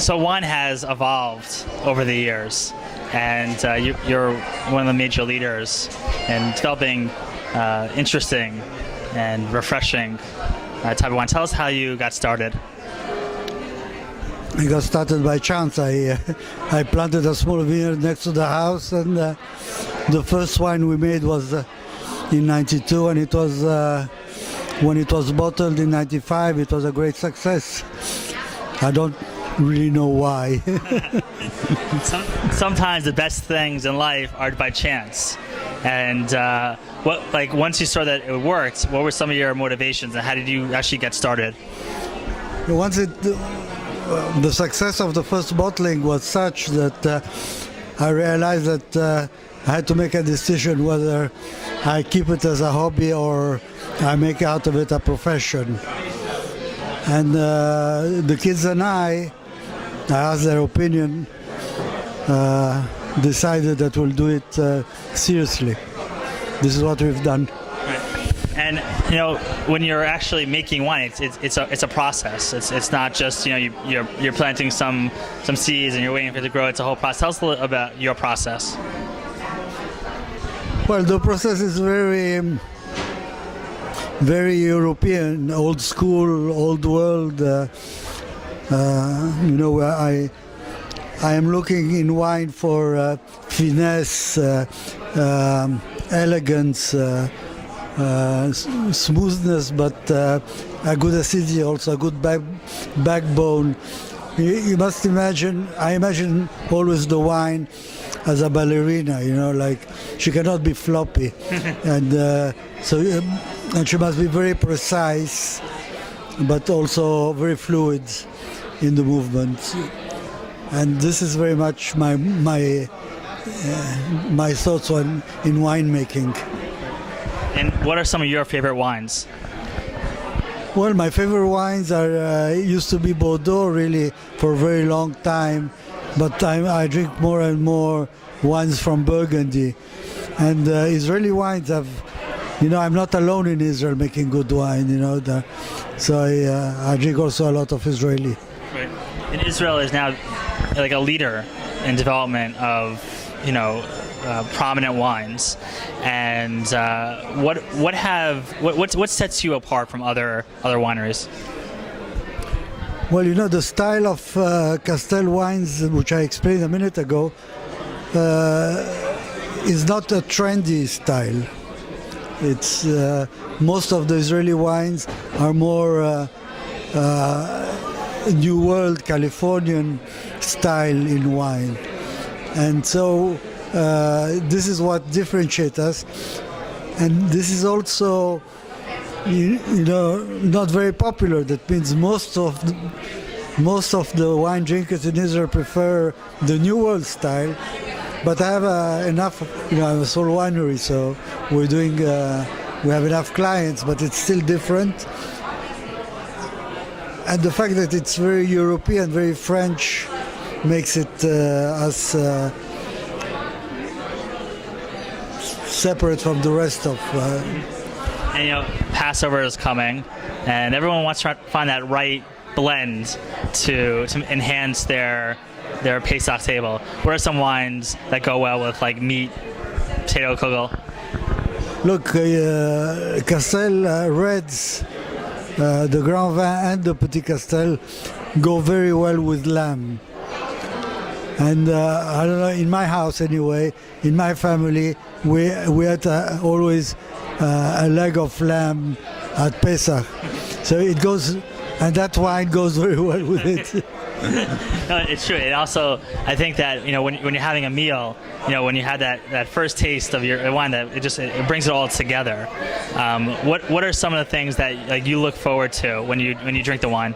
So wine has evolved over the years, and you're one of the major leaders in developing interesting and refreshing type of wine. Tell us how you got started. I got started by chance. I planted a small vineyard next to the house, and the first wine we made was in '92, and it was when it was bottled in '95. It was a great success. I don't really know why. Sometimes the best things in life are by chance. And once you saw that it worked, what were some of your motivations, and how did you actually get started? Once the success of the first bottling was such that I realized that I had to make a decision whether I keep it as a hobby or I make out of it a profession. And the kids and I asked their opinion, decided that we'll do it seriously. This is what we've done. And when you're actually making wine, it's a process. It's not just you're planting some seeds and you're waiting for it to grow. It's a whole process. Tell us a little about your process. Well, the process is very European, old school, old world. I am looking in wine for finesse, elegance, smoothness, but a good acidity, also a good backbone. You must imagine, I imagine always the wine as a ballerina, like she cannot be floppy. And and she must be very precise, but also very fluid in the movement. And this is very much my thoughts in winemaking. And what are some of your favorite wines? Well, my favorite wines are used to be Bordeaux, really, for a very long time. But I drink more and more wines from Burgundy. And Israeli wines have, I'm not alone in Israel making good wine, so I drink also a lot of Israeli. Right. And Israel is now like a leader in development of, prominent wines. And what sets you apart from other wineries? Well, the style of Castel wines, which I explained a minute ago, is not a trendy style. It's most of the Israeli wines are more New World Californian style in wine, and so this is what differentiates us. And this is also, not very popular. That means most of the wine drinkers in Israel prefer the New World style. But I have enough. I have a sole winery, so we have enough clients, but it's still different. And the fact that it's very European, very French, makes it us separate from the rest of. And Passover is coming, and everyone wants to find that right blend to enhance their Pesach table. What are some wines that go well with like meat, potato, kugel? Look, Castel Reds, the Grand Vin and the Petit Castel go very well with lamb. And I don't know, in my house anyway, in my family, we had always a leg of lamb at Pesach. So it goes, and that wine goes very well with it. No, it's true. It also, I think that when you're having a meal, when you have that first taste of your wine, that it brings it all together. What are some of the things that you look forward to when you drink the wine?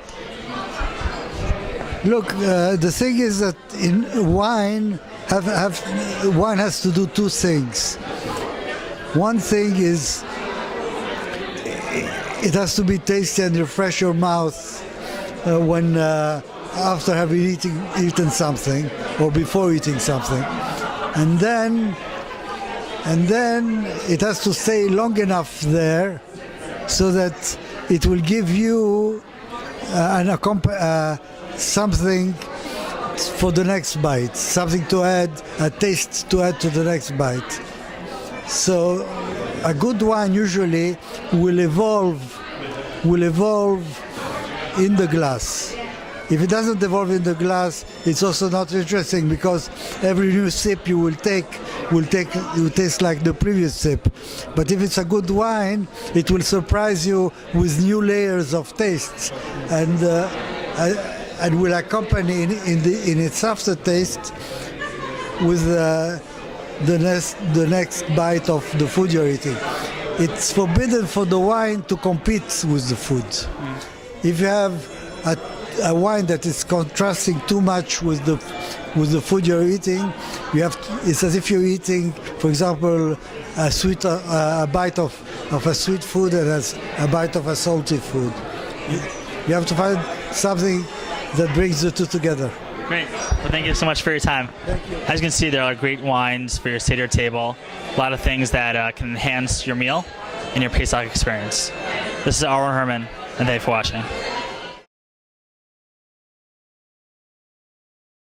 Look, the thing is that in wine, wine has to do two things. One thing is it has to be tasty and refresh your mouth when after having eaten something or before eating something, and then it has to stay long enough there so that it will give you something for the next bite, something to add, a taste to add to the next bite. So a good wine usually will evolve in the glass. If it doesn't evolve in the glass, it's also not interesting, because every new sip you will taste like the previous sip. But if it's a good wine, it will surprise you with new layers of tastes, and will accompany in its aftertaste with the next bite of the food you're eating. It's forbidden for the wine to compete with the food. If you have a wine that is contrasting too much with the food you're eating, it's as if you're eating, for example, a bite of a sweet food and a bite of a salty food. You have to find something that brings the two together. Great. Well, thank you so much for your time. Thank you. As you can see, there are great wines for your Seder table. A lot of things that can enhance your meal and your Pesach experience. This is Aaron Herman, and thank you for watching.